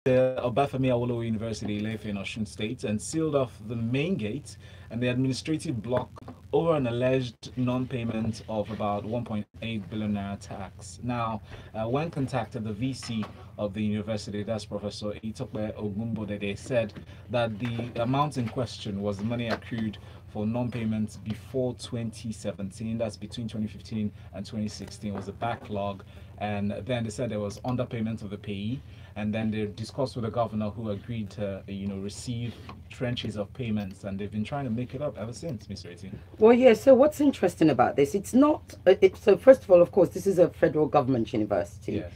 Obafemi Awolowo University, Ilefe in Osun State, and sealed off the main gate and the administrative block over an alleged non-payment of about 1.8 billion naira tax. Now, when contacted the VC of the university, that's Professor Itokwe Ogumbode, they said that the amount in question was the money accrued for non-payments before 2017. That's between 2015 and 2016 was a backlog, and then they said there was underpayment of the payee, and then they discussed with the governor, who agreed to receive trenches of payments, and they've been trying to make it up ever since, Mr. Ireti. Well, yeah, so what's interesting about this, it's not so first of all, of course, this is a federal government university. Yes.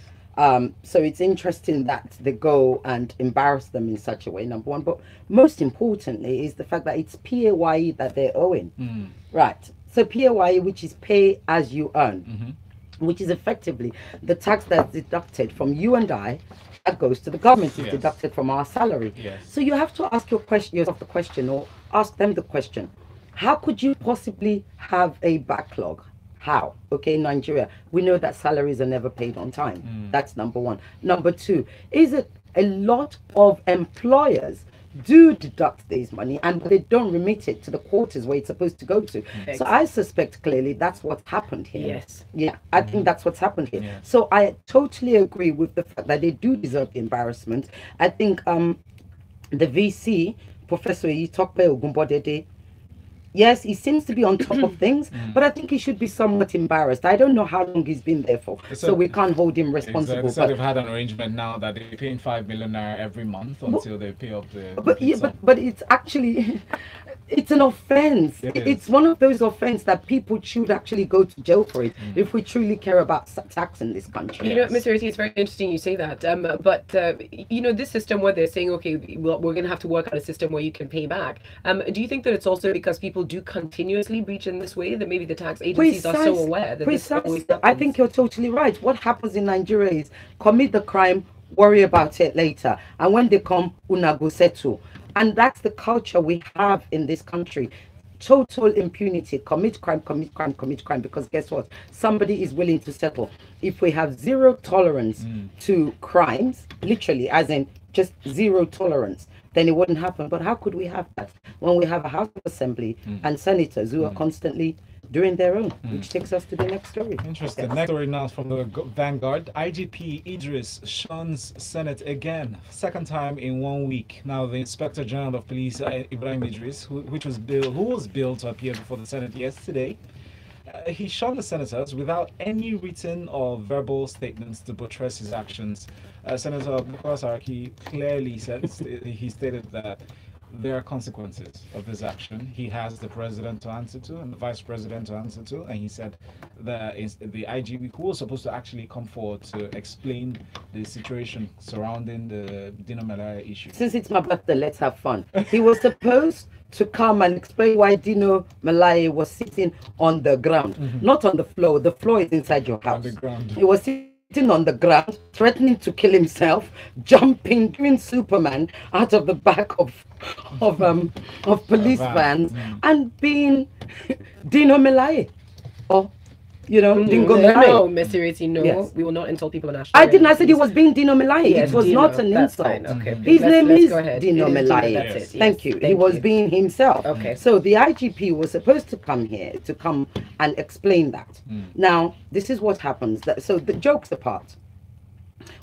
So it's interesting that they go and embarrass them in such a way, number one. But most importantly is the fact that it's PAYE that they're owing. Right. So PAYE, which is pay as you earn, which is effectively the tax that's deducted from you and I, that goes to the government, is deducted from our salary. So you have to ask yourself the question, or ask them the question, how could you possibly have a backlog? How? Okay, in Nigeria, we know that salaries are never paid on time. That's number one. Number two, is it a lot of employers do deduct this money and they don't remit it to the quarters where it's supposed to go to. So I suspect clearly that's what's happened here. Yes. Yeah, I think that's what's happened here. So I totally agree with the fact that they do deserve the embarrassment. I think the VC, Professor Itokpe Ogumbodede, yes, he seems to be on top of things, but I think he should be somewhat embarrassed. I don't know how long he's been there for, so we can't hold him responsible. Exactly. So they've had an arrangement now that they're paying 5 million naira every month until they pay off the. But it's actually, it's an offense. It's one of those offenses that people should actually go to jail for it if we truly care about tax in this country. You know, Mr. Ireti, it's very interesting you say that. But this system where they're saying, okay, well, we're going to have to work out a system where you can pay back. Do you think that it's also because people do continuously breach in this way, that maybe the tax agencies are so aware that this always happens? I think you're totally right. What happens in Nigeria is commit the crime, worry about it later, and when they come, una go settle. And that's the culture we have in this country. Total impunity. Commit crime, because guess what? Somebody is willing to settle. If we have zero tolerance to crimes, literally, as in just zero tolerance, then it wouldn't happen. But how could we have that when we have a House of Assembly and senators who are constantly doing their own? Which takes us to the next story. Interesting. Next story now is from the Vanguard. IGP Idris shuns Senate again, second time in 1 week. Now, the Inspector General of Police, Ibrahim Idris, who was billed to appear before the Senate yesterday, he shunned the senators without any written or verbal statements to buttress his actions. Senator Bakare clearly he stated that there are consequences of this action. He has the president to answer to and the vice president to answer to, and he said that the IGP, who was supposed to actually come forward to explain the situation surrounding the Dino Malaya issue. Since it's my birthday, let's have fun. He was supposed to come and explain why Dino Malaya was sitting on the ground, not on the floor. The floor is inside your house. On the ground. He was sitting on the ground, threatening to kill himself, jumping, doing Superman out of the back of police vans, and being Dino Malaya, or Dingo Malaya. No, Mr. Ireti, no, we will not insult people in national. I didn't. I said he was being Dino Malaya. Yes, it was Dino, not an insult. Okay. His name is Dino Malaya. Malaya. That's it. Thank you. He was being himself. Okay. So the IGP was supposed to come here to come and explain that. Now, this is what happens. So the jokes apart,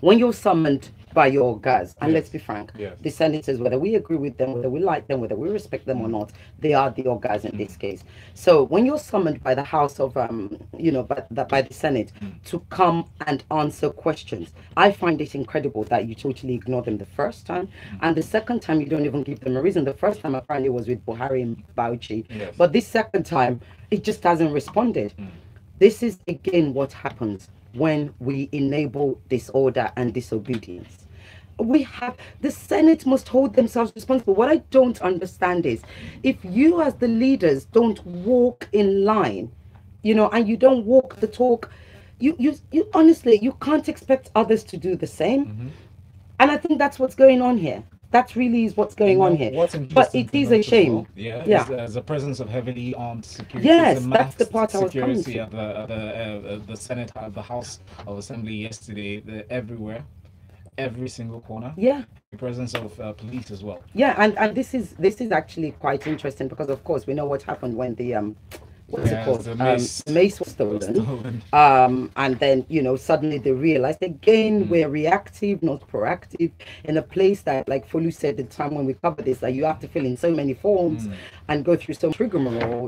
when you're summoned by your guys, and let's be frank, the senators, whether we agree with them, whether we like them, whether we respect them or not, they are the guys in this case. So when you're summoned by the House of, by the Senate to come and answer questions, I find it incredible that you totally ignore them the first time, and the second time you don't even give them a reason. The first time apparently was with Buhari and Bauchi, but this second time it just hasn't responded. This is again what happens when we enable disorder and disobedience. The Senate must hold themselves responsible. What I don't understand is, if you as the leaders don't walk in line, and you don't walk the talk, you honestly, you can't expect others to do the same. And I think that's what's going on here. That really is what's going on here. But it is a shame. There's a presence of heavily armed security. Yes, that's the part I was coming to. At the Senate, at the House of Assembly yesterday, everywhere. every single corner. Yeah. The presence of police as well. Yeah, and this is actually quite interesting because of course we know what happened when the what's it called? The mace was stolen. And then, suddenly they realized again, we're reactive, not proactive, in a place that, like Folu said the time when we covered this, that you have to fill in so many forms and go through so much rigmarole,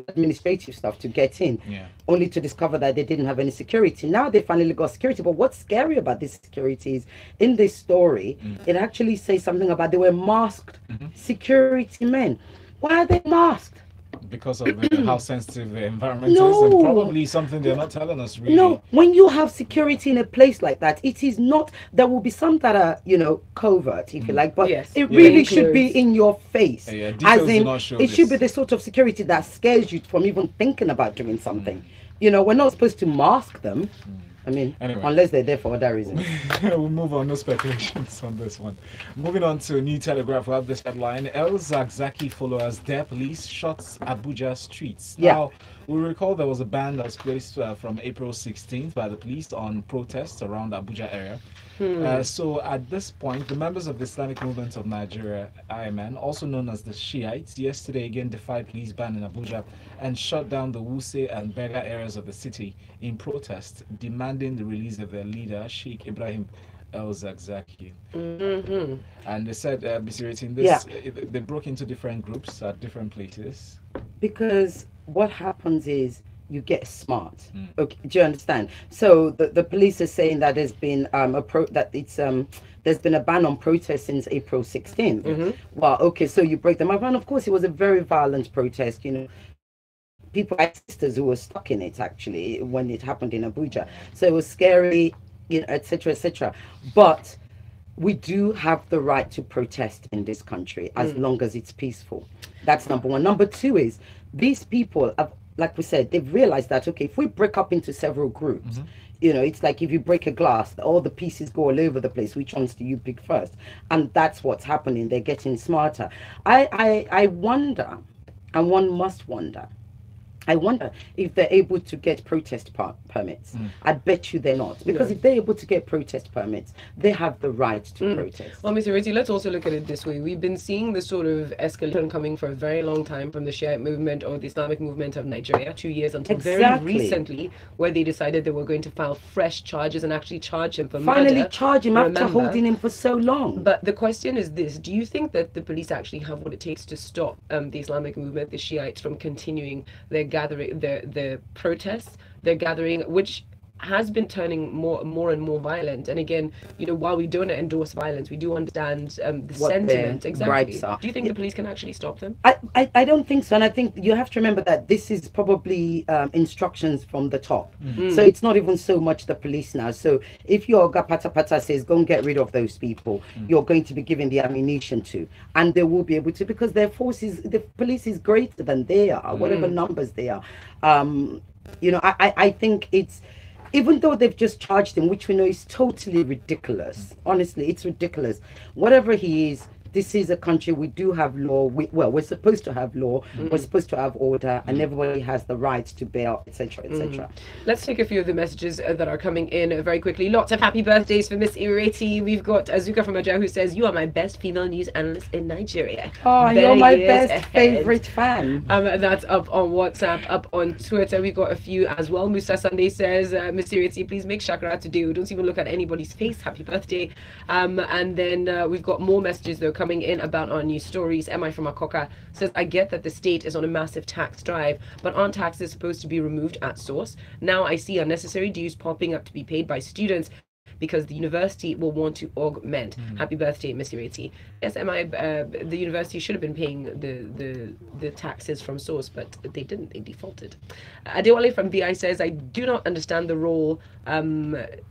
administrative stuff to get in, only to discover that they didn't have any security. Now they finally got security. But what's scary about this security is, in this story, it actually says something about they were masked security men. Why are they masked? Because of how sensitive the environment is, and probably something they're not telling us really. No, when you have security in a place like that, it is not, there will be some that are, covert, if you like, but it really should be in your face. As in, it should be the sort of security that scares you from even thinking about doing something. We're not supposed to mask them. I mean, anyway, unless they're there for other reasons. We'll move on. No speculations on this one. Moving on to New Telegraph, we have this headline: El-Zakzaky followers dare police shots Abuja streets. Now, we recall there was a ban that was placed from April 16th by the police on protests around Abuja area. So at this point, the members of the Islamic Movement of Nigeria, IMN, also known as the Shiites, yesterday again defied police ban in Abuja and shut down the Wuse and Berger areas of the city in protest, demanding the release of their leader, Sheikh Ibrahim El-Zakzaky. And they said, they broke into different groups at different places. Because what happens is, you get smart. Okay, do you understand? So the police are saying that there's been there's been a ban on protests since April 16th. Well, okay, so you break them up, and of course it was a very violent protest. People had sisters who were stuck in it actually when it happened in Abuja. So it was scary, etc., etc. But we do have the right to protest in this country as long as it's peaceful. That's number one. Number two is, these people have, like we said, they've realized that, okay, if we break up into several groups, it's like if you break a glass, all the pieces go all over the place. Which ones do you pick first? And that's what's happening. They're getting smarter. I wonder, and one must wonder, I wonder if they're able to get protest permits. I bet you they're not. Because if they're able to get protest permits, they have the right to protest. Well, Ms. Ireti, let's also look at it this way. We've been seeing this sort of escalation coming for a very long time from the Shiite movement or the Islamic movement of Nigeria, 2 years until very recently, where they decided they were going to file fresh charges and actually charge him for murder. Finally charge him after holding him for so long. But the question is this: do you think that the police actually have what it takes to stop the Islamic movement, the Shiites, from continuing their gathering, the protests, their gathering, which has been turning more and more violent? And again, while we don't endorse violence, we do understand the sentiment. Exactly. Do you think the police can actually stop them? I don't think so. And I think you have to remember that this is probably instructions from the top. So it's not even so much the police now. So if your Gapata Pata says, go and get rid of those people, you're going to be given the ammunition to. And they will be able to, because their forces, the police is greater than they are, whatever numbers they are. I think it's, even though they've just charged him, which we know is totally ridiculous. Honestly, it's ridiculous. Whatever he is, this is a country, we do have law. We're supposed to have law. We're supposed to have order, and everybody has the right to bail, etc., etc. Let's take a few of the messages that are coming in very quickly. Lots of happy birthdays for Miss Ireti. We've got Azuka from Abuja, who says, "You are my best female news analyst in Nigeria." Oh, you're my best favorite fan. That's up on WhatsApp, up on Twitter. We've got a few as well. Musa Sunday says, "Miss Ireti, please make Shakara today. Don't even look at anybody's face. Happy birthday." And then we've got more messages though coming in about our news stories. Am I from Akoka says, "I get that the state is on a massive tax drive, but aren't taxes supposed to be removed at source? Now I see unnecessary dues popping up to be paid by students because the university will want to augment." Happy birthday, Miss Ireti. Yes, the university should have been paying the taxes from source, but they didn't. They defaulted. Adewale from BI says, "I do not understand the role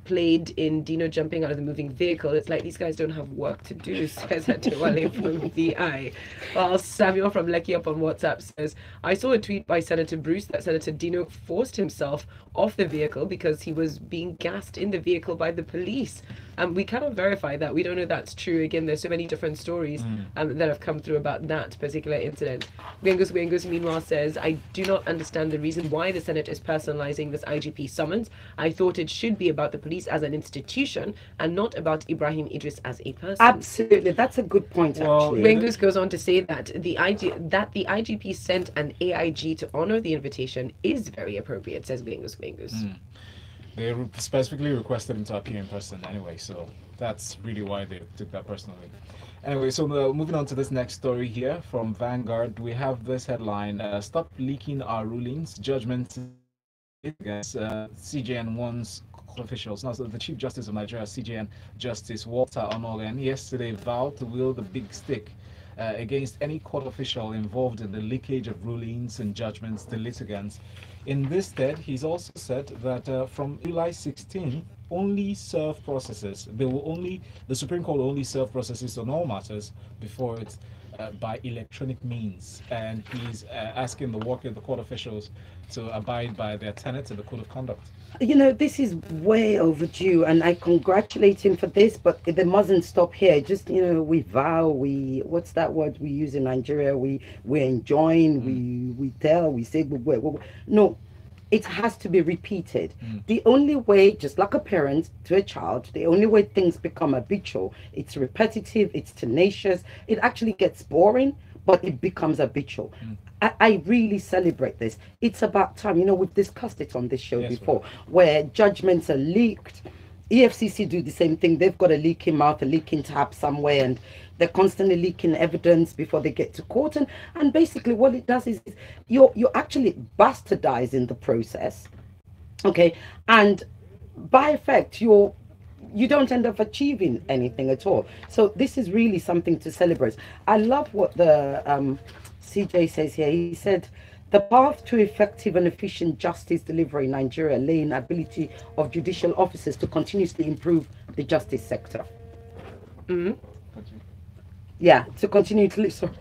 played in Dino jumping out of the moving vehicle. It's like these guys don't have work to do," says Adewale from BI. While Samuel from Lekki up on WhatsApp says, "I saw a tweet by Senator Bruce that Senator Dino forced himself off the vehicle because he was being gassed in the vehicle by the police. police. We cannot verify that. We don't know that's true. Again, there's so many different stories that have come through about that particular incident. Wengus meanwhile says, I do not understand the reason why the Senate is personalizing this IGP summons. I thought it should be about the police as an institution and not about Ibrahim Idris as a person. Absolutely, that's a good point. Actually, Wengus goes on to say that the IGP sent an AIG to honor the invitation is very appropriate, says Wengus. They specifically requested him to appear in person anyway, so that's really why they took that personally. Anyway, so moving on to this next story here from Vanguard, we have this headline, Stop Leaking Our Rulings, Judgment against CJN one's officials. Now, so the Chief Justice of Nigeria, CJN Justice Walter Onolen, yesterday vowed to wield the big stick against any court official involved in the leakage of rulings and judgments to litigants. In this stead, he's also said that from July 16, only serve processes. The Supreme Court will only serve processes on all matters before it's by electronic means, and he's asking the work of the court officials to abide by their tenets of the code of conduct. You know, this is way overdue, and I congratulate him for this, but it mustn't stop here. Just, you know, we vow, what's that word we use in Nigeria? We enjoin, we tell, we say, no, it has to be repeated. The only way, just like a parent to a child, the only way things become habitual, it's repetitive, it's tenacious, it actually gets boring, but it becomes habitual. I really celebrate this. It's about time. You know, we've discussed it on this show before, where judgments are leaked. EFCC do the same thing. They've got a leaking mouth, a leaking tap somewhere, and they're constantly leaking evidence before they get to court. And basically what it does is you're actually bastardizing the process, okay? And by effect, you don't end up achieving anything at all. So this is really something to celebrate. I love what the CJ says here. He said, the path to effective and efficient justice delivery in Nigeria lay in ability of judicial officers to continuously improve the justice sector. Yeah, to continue to sorry,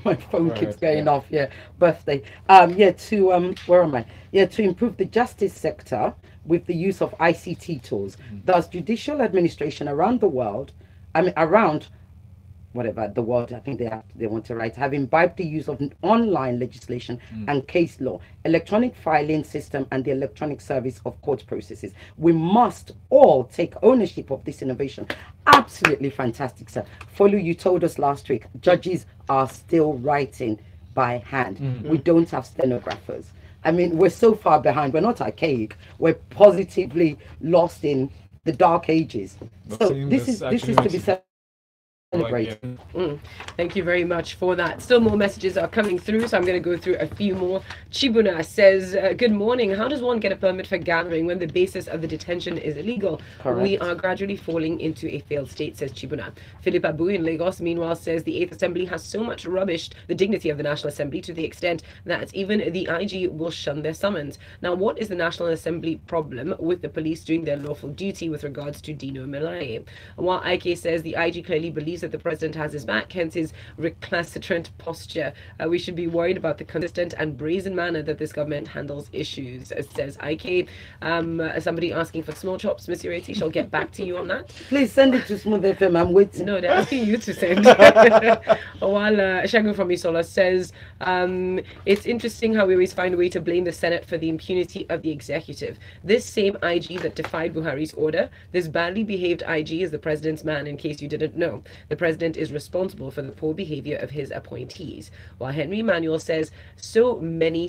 my phone keeps going off. Yeah, birthday. Where am I? Yeah, to improve the justice sector with the use of ICT tools. Thus, judicial administration around the world, around whatever the world, I think they want to write, have imbibed the use of online legislation and case law, electronic filing system, and the electronic service of court processes. We must all take ownership of this innovation. Absolutely fantastic, sir. Folu, you told us last week, judges are still writing by hand. We don't have stenographers. I mean, we're so far behind. We're not archaic. We're positively lost in the dark ages. So this is to be said. Thank you very much for that. Still more messages are coming through, so I'm going to go through a few more. Chibuna says, good morning. How does one get a permit for gathering when the basis of the detention is illegal? Correct. We are gradually falling into a failed state, says Chibuna. Philip Abu in Lagos, meanwhile, says the 8th Assembly has so much rubbished the dignity of the National Assembly to the extent that even the IG will shun their summons. Now, what is the National Assembly problem with the police doing their lawful duty with regards to Dino Melaye? While IK says the IG clearly believes that the president has his back, hence his recalcitrant posture. We should be worried about the consistent and brazen manner that this government handles issues, says IK. Somebody asking for small chops, Miss Ireti, shall get back to you on that. Please send it to Smooth FM. I'm waiting. No, they're asking you to send. While Shagun from Isola says, it's interesting how we always find a way to blame the Senate for the impunity of the executive. This same IG that defied Buhari's order, this badly behaved IG is the president's man, in case you didn't know. The president is responsible for the poor behavior of his appointees. While Henry Emanuel says, so many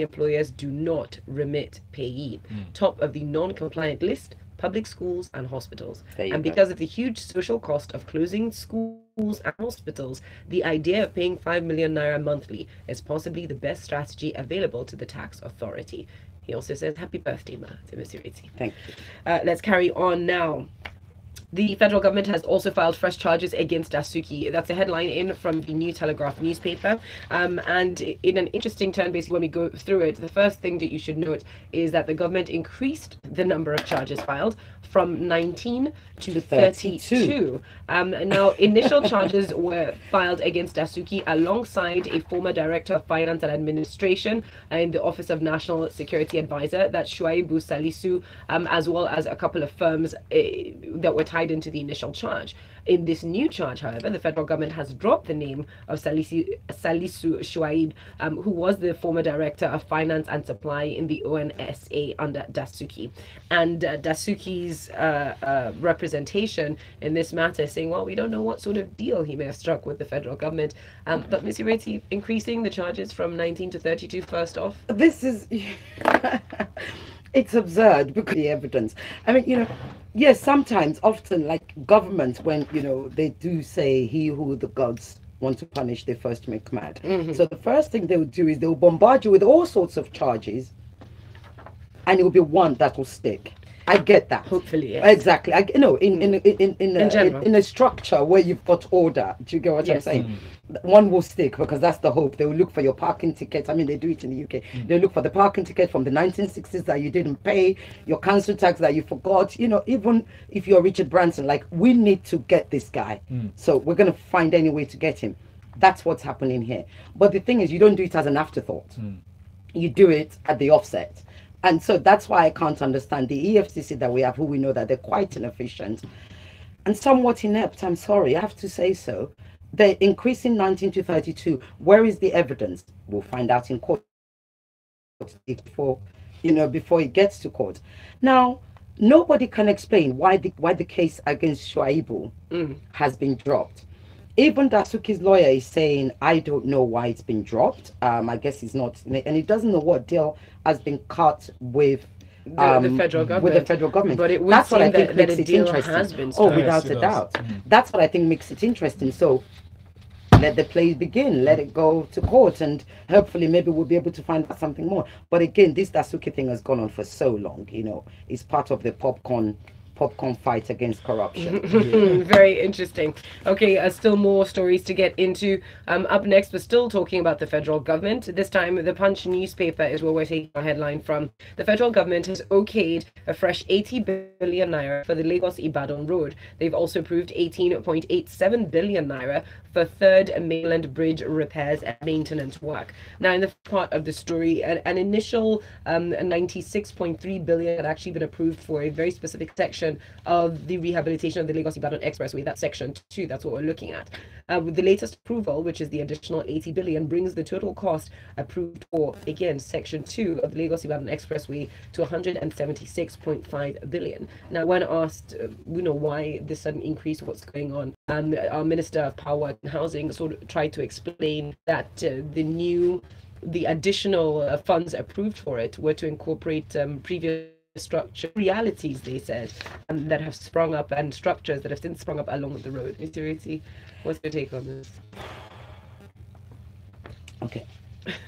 employers do not remit payee. Top of the non-compliant list, public schools and hospitals. And because of the huge social cost of closing schools and hospitals, the idea of paying 5 million naira monthly is possibly the best strategy available to the tax authority. He also says, happy birthday, Ma, to Mr. Ireti. Thank you. Let's carry on now. The federal government has also filed fresh charges against Dansuki. That's a headline in from the New Telegraph newspaper. And in an interesting turn, basically, when we go through it, the first thing that you should note is that the government increased the number of charges filed from 19 to 32. Now, initial charges were filed against Dansuki alongside a former director of finance and administration in the Office of National Security Advisor, that's Shuaibu Salisu, as well as a couple of firms that were tied into the initial charge. In this new charge, however, the federal government has dropped the name of Salisu Shuaib, who was the former director of finance and supply in the ONSA under Dansuki. And Dansuki's representation in this matter saying, well, we don't know what sort of deal he may have struck with the federal government. But Ms. Ireti, increasing the charges from 19 to 32 first off? This is... It's absurd because the evidence. I mean, yes, sometimes, often, like governments, when, they do say, he who the gods want to punish, they first make mad. So the first thing they will do is they will bombard you with all sorts of charges, and it will be one that will stick. I get that. Hopefully, yes. Exactly. In a structure where you've got order. Do you get what I'm saying? One will stick because that's the hope. They will look for your parking ticket. I mean, they do it in the UK. They look for the parking ticket from the 1960s that you didn't pay, your council tax that you forgot. Even if you're Richard Branson, like, we need to get this guy. So we're going to find any way to get him. That's what's happening here. But the thing is, you don't do it as an afterthought. You do it at the offset. And so that's why I can't understand the EFCC that we have, who we know that they're quite inefficient and somewhat inept. I'm sorry, I have to say so. They're increasing 19 to 32. Where is the evidence? We'll find out in court before it gets to court. Now, nobody can explain why the case against Shuaibu has been dropped. Even Dansuki's lawyer is saying, I don't know why it's been dropped. I guess he's not, and he doesn't know what deal has been cut with the federal government. With the federal government. But it that's what I think that makes a it deal interesting. has been Oh, struck. without a doubt. That's what I think makes it interesting. So let the play begin. Let it go to court, and hopefully maybe we'll be able to find out something more. But again, this Dansuki thing has gone on for so long. It's part of the popcorn fight against corruption. Very interesting. Okay, still more stories to get into. Up next, we're still talking about the federal government. This time, the Punch newspaper is where we're taking our headline from. The federal government has okayed a fresh 80 billion naira for the Lagos-Ibadan road. They've also approved 18.87 billion naira for third mainland bridge repairs and maintenance work. Now, in the part of the story, an initial 96.3 billion had actually been approved for a very specific section of the rehabilitation of the Lagos-Ibadan Expressway. That's section 2. That's what we're looking at. With the latest approval, which is the additional 80 billion, brings the total cost approved for, again, section 2 of the Lagos-Ibadan Expressway to 176.5 billion. Now, when asked, why this sudden increase, what's going on, our Minister of Power and Housing sort of tried to explain that the additional funds approved for it were to incorporate previous structure realities, they said, that have sprung up, and structures that have since sprung up along the road. Mr. Ireti, what's your take on this? Okay.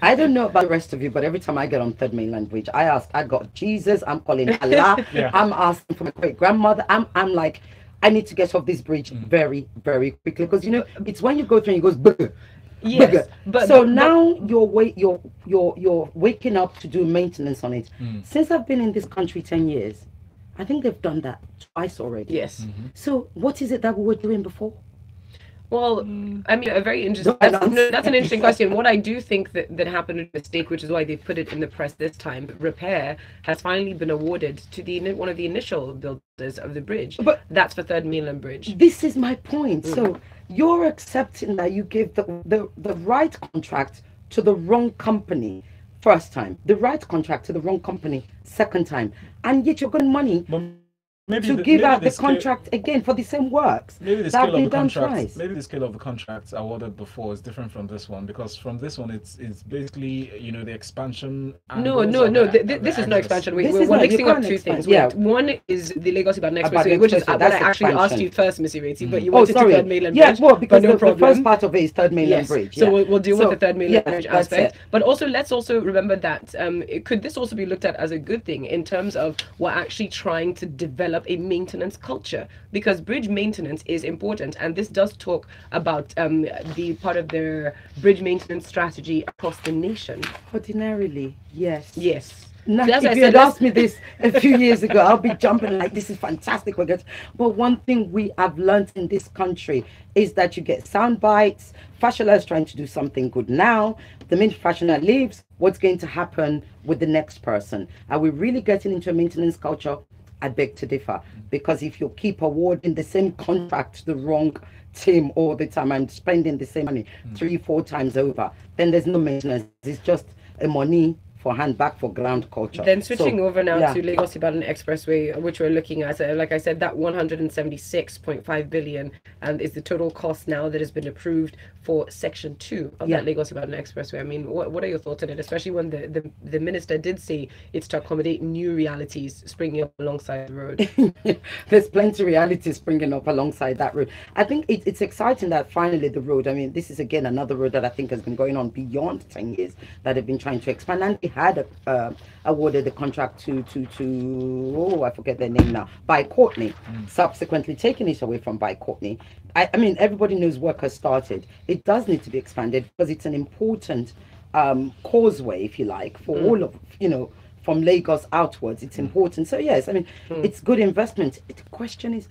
I don't know about the rest of you, but every time I get on Third Mainland Bridge, I got Jesus, I'm calling Allah, I'm asking for my great grandmother. I'm like, I need to get off this bridge very, very quickly, because it's when you go through and it goes bigger. Yes, but now you're waking up to do maintenance on it. Since I've been in this country 10 years, I think they've done that twice already. Yes. So what is it that we were doing before? Well, I mean, a very interesting. That's an interesting question. What I do think that happened with mistake, which is why they put it in the press this time. Repair has finally been awarded to one of the initial builders of the bridge. But that's for Third Mainland Bridge. This is my point. So you're accepting that you gave the right contract to the wrong company first time, the right contract to the wrong company second time, and yet you're getting money to give out the contract again for the same works. Maybe the scale of the contract. Maybe the scale of the contracts awarded before is different from this one, because from this one it's basically the expansion. No. This is no expansion. We're mixing up two things. Yeah. One is the Lagos-Ibadan Expressway, which is what I actually asked you first, Ms. Ireti, but you wanted to Third Mainland Bridge. Yeah, well, because the first part of it is Third Mainland Bridge. So we'll deal with the Third Mainland Bridge aspect. But also, let's also remember that could this also be looked at as a good thing in terms of we're actually trying to develop develop a maintenance culture, because bridge maintenance is important, and this does talk about the part of their bridge maintenance strategy across the nation. Ordinarily, yes. Yes. Now, That's why if I you had said asked me this a few years ago, I'll be jumping like, this is fantastic. But one thing we have learned in this country is that you get sound bites. Fashola is trying to do something good now. The minute Fashola leaves, what's going to happen with the next person? Are we really getting into a maintenance culture? I beg to differ. Because if you keep awarding the same contract to the wrong team all the time and spending the same money 3-4 times over, then there's no maintenance. It's just a money for hand back for ground culture. Then switching over now to yeah. Lagos Ibadan Expressway, which we're looking at, like I said, that 176.5 billion is the total cost now that has been approved for Section 2 of that Lagos Ibadan Expressway. I mean, what are your thoughts on it, especially when the minister did say it's to accommodate new realities springing up alongside the road? There's plenty of realities springing up alongside that road. I think it's exciting that finally the road, I mean, this is again another road that I think has been going on beyond 10 years that have been trying to expand, and it had awarded the contract to I forget their name now, by Courtney, subsequently taking it away from by Courtney. I mean, everybody knows work has started. It does need to be expanded because it's an important causeway, if you like, for all of, from Lagos outwards. It's important. So yes, I mean, it's good investment. The question is,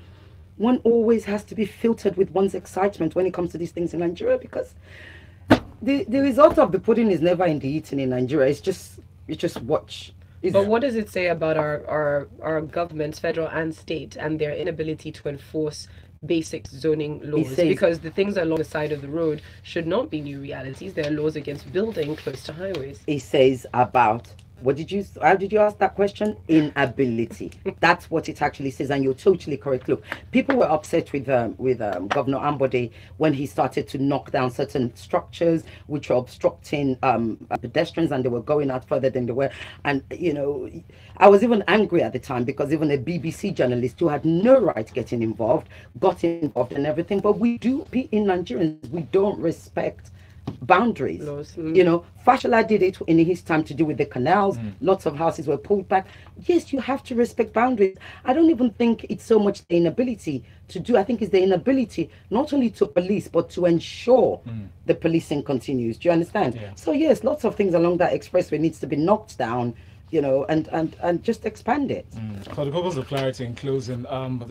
one always has to be filtered with one's excitement when it comes to these things in Nigeria, because the result of the pudding is never in the eating in Nigeria. It's just watch. But what does it say about our governments, federal and state, and their inability to enforce basic zoning laws? Because the things along the side of the road should not be new realities. There are laws against building close to highways. It says about, how did you ask that question? Inability. That's what it actually says, and you're totally correct. Look, people were upset with Governor Ambode when he started to knock down certain structures which were obstructing pedestrians, and they were going out further than they were. And I was even angry at the time, because even a BBC journalist who had no right getting involved got involved and everything. But we do, in Nigerians, we don't respect boundaries. Fashola did it in his time to do with the canals. Lots of houses were pulled back. Yes, you have to respect boundaries. I don't even think it's so much the inability to do. I think it's the inability not only to police but to ensure the policing continues. Do you understand? So yes, lots of things along that expressway needs to be knocked down, and just expand it. For the purpose of clarity in closing,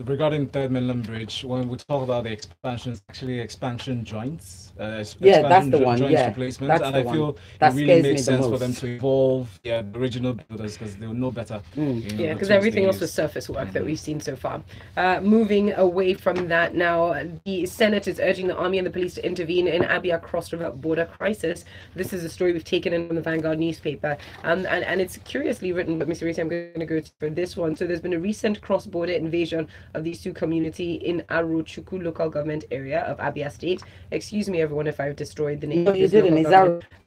regarding Third Mainland Bridge, when we talk about the expansion, it's actually expansion joints. That's the one. Replacement, and I feel it really makes sense for them to involve the original builders, because they'll know better. Because everything else was surface work that we've seen so far. Moving away from that now, the Senate is urging the army and the police to intervene in Abia cross-river border crisis. This is a story we've taken in from the Vanguard newspaper, and it's curiously written, but Mr. Ireti, I'm going to go for this one. So there's been a recent cross-border invasion of these two communities in Arochukwu local government area of Abia State. Excuse me, everyone, if I've destroyed the name. No, you didn't.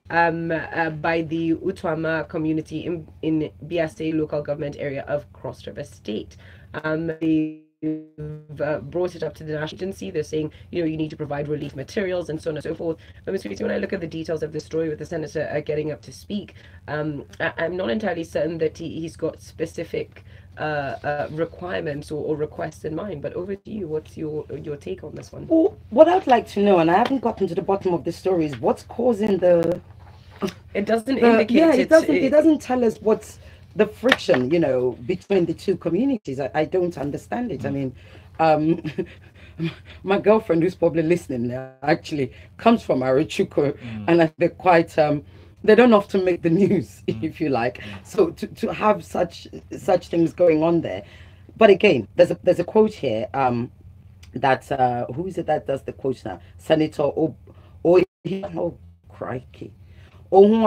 By the Utwama community in Biaste local government area of Cross River State. They brought it up to the national agency. They're saying, you need to provide relief materials and so on and so forth. But Mr. Ireti, when I look at the details of the story with the senator getting up to speak, I'm not entirely certain that he's got specific requirements or requests in mind. But over to you. What's your take on this one? Well, what I'd like to know, and I haven't gotten to the bottom of the story, is what's causing the... It doesn't indicate... Yeah, it doesn't tell us what's the friction, between the two communities. I don't understand it. I mean, my girlfriend, who's probably listening now, actually comes from Arochukwu, and they're quite... they don't often make the news, if you like. So to have such things going on there. But again, there's a quote here that who is it that does the quote now? Senator crikey. Ohu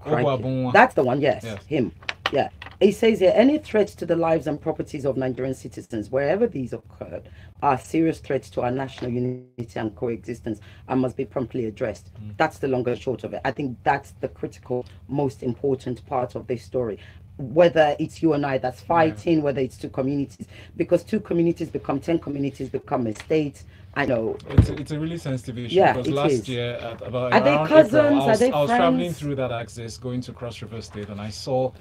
crikey. That's the one, yes. Him. Yeah. He says here, any threats to the lives and properties of Nigerian citizens, wherever these occurred, are serious threats to our national unity and coexistence and must be promptly addressed. That's the long and short of it. I think that's the critical, most important part of this story. Whether it's you and I that's fighting, whether it's two communities, because two communities become 10 communities, become a state. I know it's a really sensitive issue, because last year about are they cousins? April, are they I was friends? traveling through that axis going to Cross River State, and I saw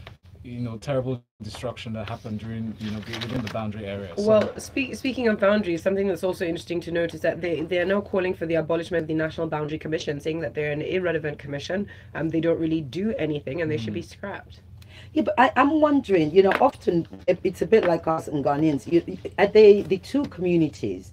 terrible destruction that happened during, within the boundary area. So, Well, speaking of boundaries, something that's also interesting to note is that they are now calling for the abolishment of the National Boundary Commission, saying that they're an irrelevant commission, they don't really do anything, and they should be scrapped. Yeah, but I'm wondering, often it's a bit like us and Ghanaians. The two communities,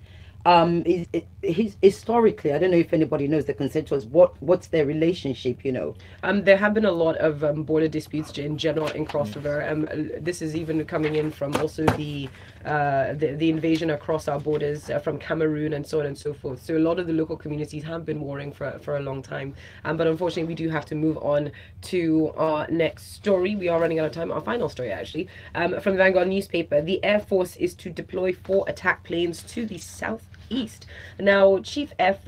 historically, I don't know if anybody knows the consensus. What's their relationship? There have been a lot of border disputes in general in Cross River. This is even coming in from also the invasion across our borders from Cameroon and so on and so forth. So a lot of the local communities have been warring for a long time. But unfortunately, we do have to move on to our next story. We are running out of time. Our final story, actually, from the Vanguard newspaper. The Air Force is to deploy 4 attack planes to the southeast. Now, Chief of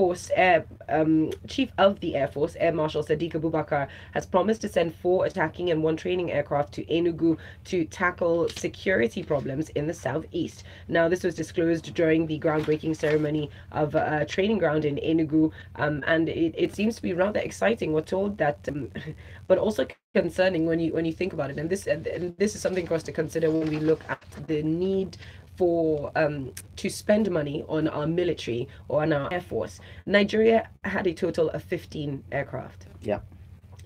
the Air Force, Air Marshal Sadiq Abubakar, has promised to send 4 attacking and 1 training aircraft to Enugu to tackle security problems in the southeast. Now, this was disclosed during the groundbreaking ceremony of a training ground in Enugu, and it seems to be rather exciting. We're told that, but also concerning when you think about it. And this is something for us to consider when we look at the need for to spend money on our military or on our Air Force. Nigeria had a total of 15 aircraft. Yeah.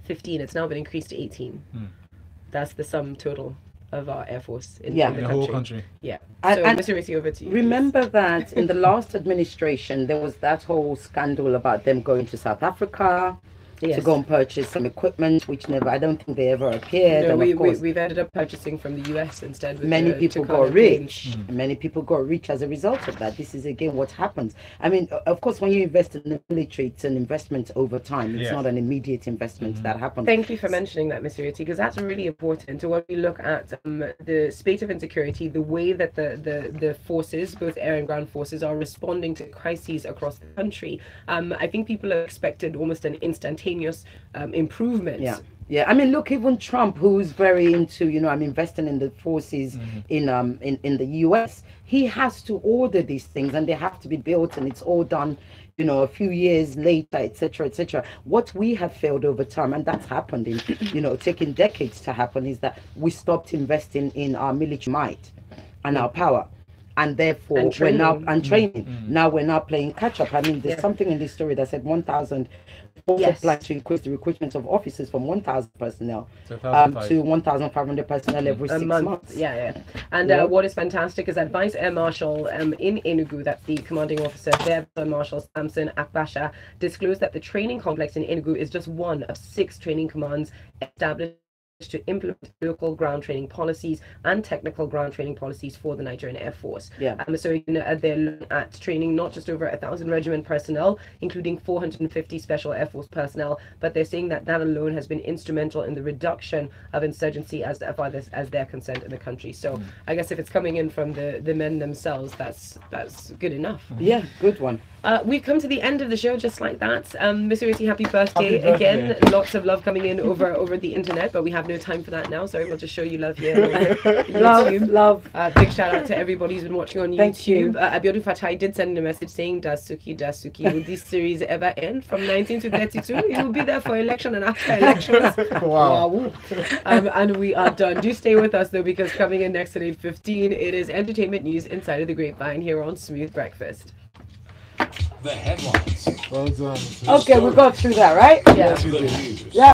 15. It's now been increased to 18. That's the sum total of our Air Force in the whole country. Yeah. So, Mr. Ireti, over to you. Remember that in the last administration, there was that whole scandal about them going to South Africa. Yes. To go and purchase some equipment, which I don't think they ever appeared. No, and of course, we've ended up purchasing from the US instead. With many people got rich. rich. Many people got rich as a result of that. This is again what happens. I mean, of course, when you invest in the military, it's an investment over time. It's not an immediate investment that happens. Thank you for mentioning that, Mr. Ireti, because that's really important. So when we look at the spate of insecurity, the way that the forces, both air and ground forces, are responding to crises across the country, I think people have expected almost an instantaneous improvement. Yeah. I mean, look, even Trump, who's very into, I'm investing in the forces in the US, he has to order these things and they have to be built and it's all done, a few years later, etc., etc. What we have failed over time, and that's happened in, taking decades to happen, is that we stopped investing in our military might and our power. And therefore, we're now training. Now we're now playing catch up. I mean, there's something in this story that said 1,000 plan to increase the recruitment of officers from 1,000 personnel to 1,500 personnel every 6 months. And what is fantastic is that Vice Air Marshal in Enugu, that's the commanding officer there, Marshal Samson Akbasha, disclosed that the training complex in Enugu is just one of 6 training commands established to implement local ground training policies and technical ground training policies for the Nigerian Air Force. So they're looking at training not just over 1,000 regiment personnel, including 450 Special Air Force personnel, but they're saying that alone has been instrumental in the reduction of insurgency as far as they're concerned in the country. So I guess if it's coming in from the men themselves, that's good enough. Yeah, good one. We've come to the end of the show just like that. Mr. Ireti, happy birthday again. Lots of love coming in over the internet, but we have no time for that now, so we'll just show you love here on YouTube. Love. Big shout out to everybody who's been watching on YouTube. Thank you. Abiodun Fatai did send a message saying, Dansuki, will this series ever end from 19 to 32? It will be there for election and after elections. Wow. And we are done. Do stay with us though, because coming in next at 8:15, it is entertainment news inside of the Grapevine here on Smooth Breakfast. The headlines. Well done. Okay, we got through that, right? Yeah. The news. Yeah.